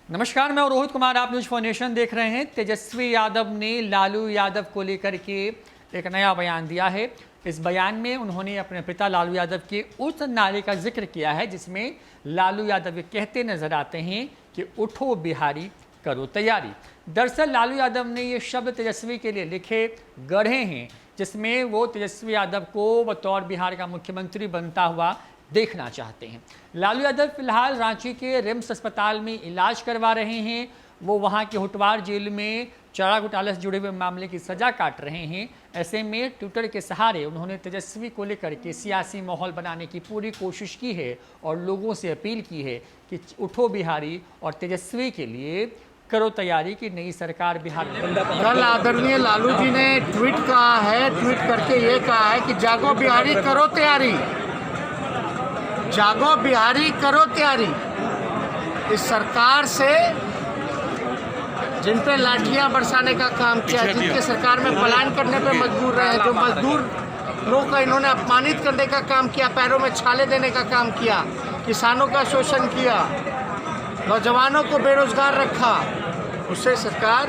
नमस्कार, मैं रोहित कुमार, आप न्यूज फाउंडेशन देख रहे हैं। तेजस्वी यादव ने लालू यादव को लेकर के एक नया बयान दिया है। इस बयान में उन्होंने अपने पिता लालू यादव के उस नारे का जिक्र किया है जिसमें लालू यादव कहते नजर आते हैं कि उठो बिहारी करो तैयारी। दरअसल लालू यादव ने ये शब्द तेजस्वी के लिए लिखे गढ़े हैं, जिसमें वो तेजस्वी यादव को बतौर बिहार का मुख्यमंत्री बनता हुआ देखना चाहते हैं। लालू यादव फिलहाल रांची के रिम्स अस्पताल में इलाज करवा रहे हैं। वो वहां के हुटवार जेल में चारा घोटाले से जुड़े हुए मामले की सजा काट रहे हैं। ऐसे में ट्विटर के सहारे उन्होंने तेजस्वी को लेकर के सियासी माहौल बनाने की पूरी कोशिश की है और लोगों से अपील की है कि उठो बिहारी और तेजस्वी के लिए करो तैयारी की नई सरकार बिहार में। कल आदरणीय लालू जी ने ट्वीट कहा है, ट्वीट करके ये कहा है कि जागो बिहारी करो तैयारी, जागो बिहारी करो तैयारी। इस सरकार से जिन पे लाठियां बरसाने का काम किया, जिनके सरकार में पलायन करने पे मजबूर रहे, जो मजदूर लोगों का इन्होंने अपमानित करने का काम किया, पैरों में छाले देने का काम किया, किसानों का शोषण किया, नौजवानों को बेरोजगार रखा, उससे सरकार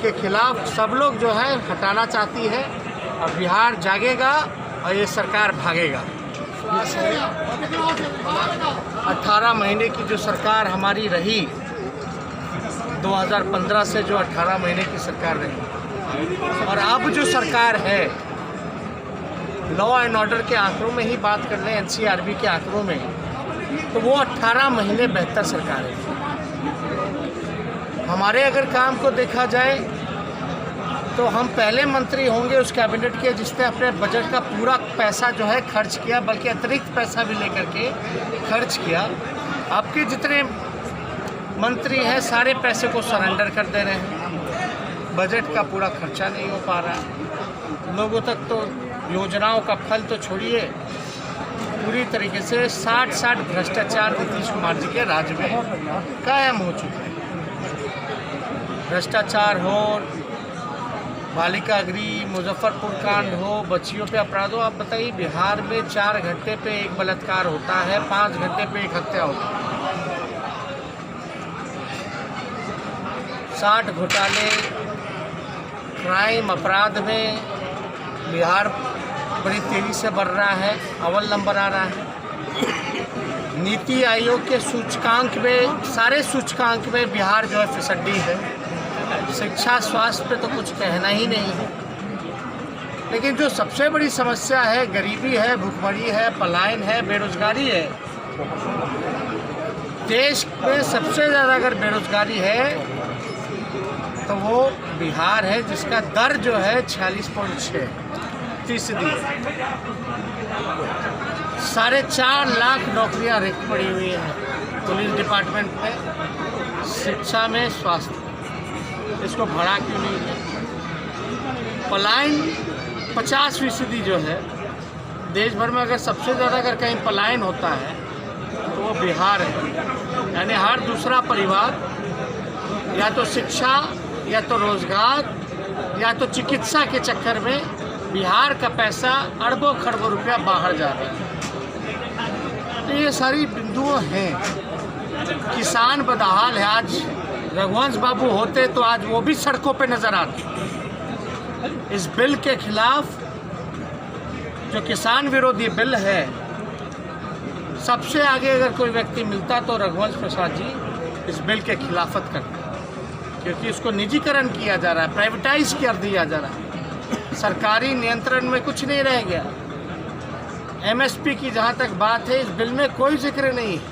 के खिलाफ सब लोग जो है हटाना चाहती है। और बिहार जागेगा और ये सरकार भागेगा। 18 महीने की जो सरकार हमारी रही, 2015 से जो 18 महीने की सरकार रही, और अब जो सरकार है, लॉ एंड ऑर्डर के आंकड़ों में ही बात कर लें, एनसीआरबी के आंकड़ों में, तो वो 18 महीने बेहतर सरकार है। हमारे अगर काम को देखा जाए तो हम पहले मंत्री होंगे उस कैबिनेट के जिसने अपने बजट का पूरा पैसा जो है खर्च किया, बल्कि अतिरिक्त पैसा भी लेकर के खर्च किया। आपके जितने मंत्री हैं सारे पैसे को सरेंडर कर दे रहे हैं, बजट का पूरा खर्चा नहीं हो पा रहा है, लोगों तक तो योजनाओं का फल तो छोड़िए, पूरी तरीके से 60 भ्रष्टाचार नीतीश कुमार जी के राज में कायम हो चुके हैं। भ्रष्टाचार हो, बालिका गृह, मुजफ्फरपुर कांड हो, बच्चियों पे अपराध हो। आप बताइए, बिहार में 4 घंटे पे एक बलात्कार होता है, 5 घंटे पे एक हत्या होती है। 60 घोटाले, क्राइम, अपराध में बिहार बड़ी तेज़ी से बढ़ रहा है, अव्वल नंबर आ रहा है। नीति आयोग के सूचकांक में, सारे सूचकांक में बिहार जो है फिसड्डी है। शिक्षा, स्वास्थ्य पे तो कुछ कहना ही नहीं है। लेकिन जो सबसे बड़ी समस्या है, गरीबी है, भूखमरी है, पलायन है, बेरोजगारी है। देश में सबसे ज़्यादा अगर बेरोजगारी है तो वो बिहार है, जिसका दर जो है 46.6%। 4.5 लाख नौकरियां रिक्त पड़ी हुई हैं पुलिस डिपार्टमेंट में, शिक्षा में, स्वास्थ्य, इसको बढ़ा क्यों नहीं है? पलायन 50% जो है देश भर में, अगर सबसे ज़्यादा अगर कहीं पलायन होता है तो वो बिहार है। यानी हर दूसरा परिवार या तो शिक्षा, या तो रोजगार, या तो चिकित्सा के चक्कर में बिहार का पैसा अरबों खरबों रुपया बाहर जा रहा है। तो ये सारी बिंदुओं हैं। किसान बदहाल है। आज रघुवंश बाबू होते तो आज वो भी सड़कों पे नजर आते। इस बिल के खिलाफ, जो किसान विरोधी बिल है, सबसे आगे अगर कोई व्यक्ति मिलता तो रघुवंश प्रसाद जी इस बिल के खिलाफत करते, क्योंकि इसको निजीकरण किया जा रहा है, प्राइवेटाइज कर दिया जा रहा है, सरकारी नियंत्रण में कुछ नहीं रह गया। एमएसपी की जहाँ तक बात है, इस बिल में कोई जिक्र नहीं है।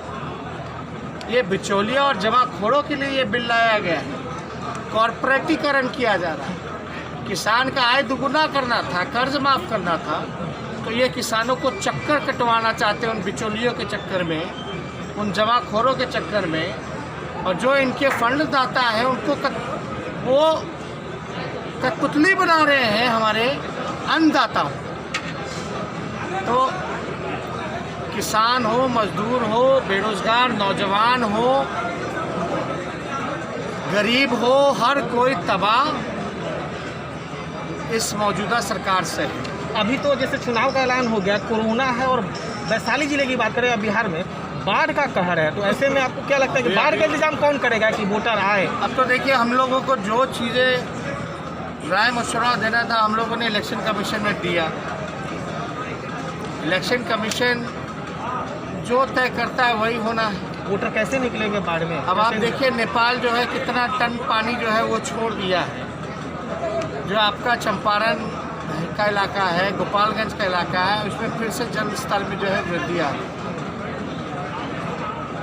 ये बिचौलिया और जमाखोरों के लिए ये बिल लाया गया है। कॉर्पोरेटीकरण किया जा रहा है। किसान का आय दुगुना करना था, कर्ज माफ़ करना था, तो ये किसानों को चक्कर कटवाना चाहते हैं उन बिचौलियों के चक्कर में, उन जमाखोरों के चक्कर में। और जो इनके फंड दाता है उनको वो कठपुतली बना रहे हैं हमारे अन्नदाताओं। तो किसान हो, मजदूर हो, बेरोजगार नौजवान हो, गरीब हो, हर कोई तबाह इस मौजूदा सरकार से है। अभी तो जैसे चुनाव का ऐलान हो गया, कोरोना है, और वैशाली जिले की बात करें बिहार में, बाढ़ का कहर है, तो ऐसे में आपको क्या लगता है कि बाढ़ का इंतजाम कौन करेगा कि वोटर आए? अब तो देखिए, हम लोगों को जो चीज़ें राय मशवरा देना था हम लोगों ने इलेक्शन कमीशन में दिया। इलेक्शन कमीशन जो तय करता है वही होना है। वोटर कैसे निकलेंगे बाढ़ में? अब आप देखिए, नेपाल जो है कितना टन पानी जो है वो छोड़ दिया है। जो आपका चंपारण का इलाका है, गोपालगंज का इलाका है, उसमें फिर से जल स्तर में जो है वृद्धि आ रही है।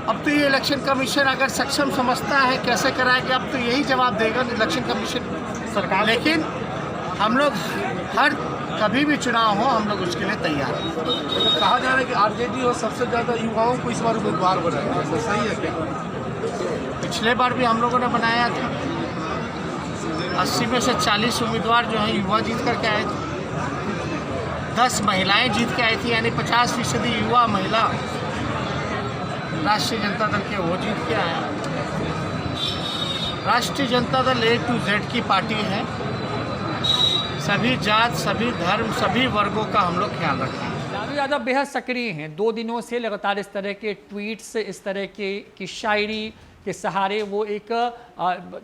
अब तो ये इलेक्शन कमीशन अगर सक्षम समझता है कैसे कराएगा, अब तो यही जवाब देगा इलेक्शन कमीशन सरकार। लेकिन हम लोग हर कभी भी चुनाव हो हम लोग उसके लिए तैयार हैं। तो कहा जा रहा है कि आरजेडी और सबसे ज़्यादा युवाओं को इस बार उम्मीदवार बनाया है, सही है क्या? पिछले बार भी हम लोगों ने बनाया था। 80 में से 40 उम्मीदवार जो हैं युवा जीत करके आए थे। 10 महिलाएं जीत के आई थी, यानी 50% युवा महिला राष्ट्रीय जनता दल के वो जीत के आया। राष्ट्रीय Janata Dal A to Z की पार्टी है। सभी जात, सभी धर्म, सभी वर्गों का हम लोग ख्याल रखें। लालू यादव बेहद सक्रिय हैं। 2 दिनों से लगातार इस तरह के ट्वीट्स, इस तरह की शायरी के सहारे वो एक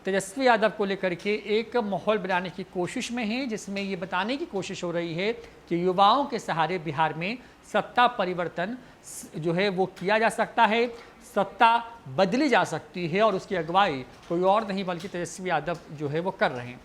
तेजस्वी यादव को लेकर के एक माहौल बनाने की कोशिश में हैं, जिसमें ये बताने की कोशिश हो रही है कि युवाओं के सहारे बिहार में सत्ता परिवर्तन जो है वो किया जा सकता है, सत्ता बदली जा सकती है और उसकी अगुवाई कोई और नहीं बल्कि तेजस्वी यादव जो है वो कर रहे हैं।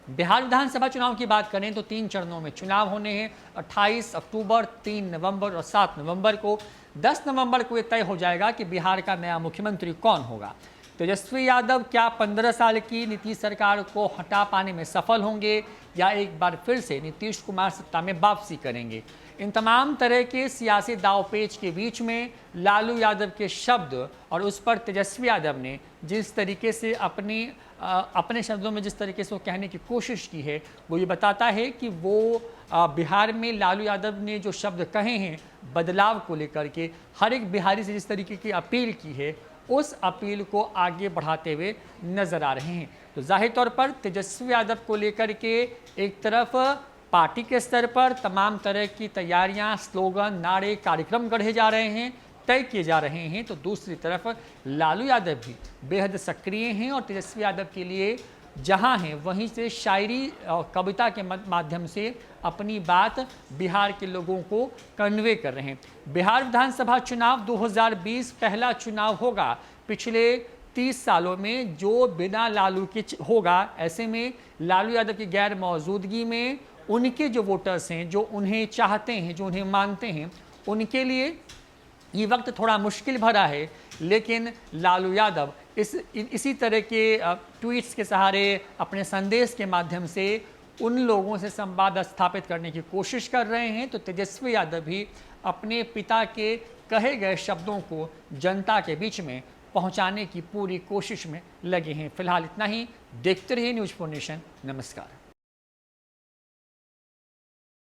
बिहार विधानसभा चुनाव की बात करें तो 3 चरणों में चुनाव होने हैं। 28 अक्टूबर, 3 नवंबर और 7 नवंबर को। 10 नवंबर को ये तय हो जाएगा कि बिहार का नया मुख्यमंत्री कौन होगा। तेजस्वी यादव क्या 15 साल की नीतीश सरकार को हटा पाने में सफल होंगे या एक बार फिर से नीतीश कुमार सत्ता में वापसी करेंगे? इन तमाम तरह के सियासी दावपेच के बीच में लालू यादव के शब्द और उस पर तेजस्वी यादव ने जिस तरीके से अपने शब्दों में जिस तरीके से वो कहने की कोशिश की है, वो ये बताता है कि वो बिहार में लालू यादव ने जो शब्द कहे हैं बदलाव को लेकर के, हर एक बिहारी से जिस तरीके की अपील की है, उस अपील को आगे बढ़ाते हुए नजर आ रहे हैं। तो जाहिर तौर पर तेजस्वी यादव को लेकर के एक तरफ पार्टी के स्तर पर तमाम तरह की तैयारियां, स्लोगन, नारे, कार्यक्रम गढ़े जा रहे हैं, तय किए जा रहे हैं, तो दूसरी तरफ लालू यादव भी बेहद सक्रिय हैं और तेजस्वी यादव के लिए जहां हैं वहीं से शायरी और कविता के माध्यम से अपनी बात बिहार के लोगों को कन्वे कर रहे हैं। बिहार विधानसभा चुनाव 2020 पहला चुनाव होगा पिछले 30 सालों में जो बिना लालू के होगा। ऐसे में लालू यादव की गैर मौजूदगी में उनके जो वोटर्स हैं, जो उन्हें चाहते हैं, जो उन्हें मानते हैं, उनके लिए ये वक्त थोड़ा मुश्किल भरा है। लेकिन लालू यादव इसी तरह के ट्वीट्स के सहारे, अपने संदेश के माध्यम से उन लोगों से संवाद स्थापित करने की कोशिश कर रहे हैं। तो तेजस्वी यादव भी अपने पिता के कहे गए शब्दों को जनता के बीच में पहुंचाने की पूरी कोशिश में लगे हैं। फिलहाल इतना ही। देखते रहिए न्यूज़4 नेशन। नमस्कार।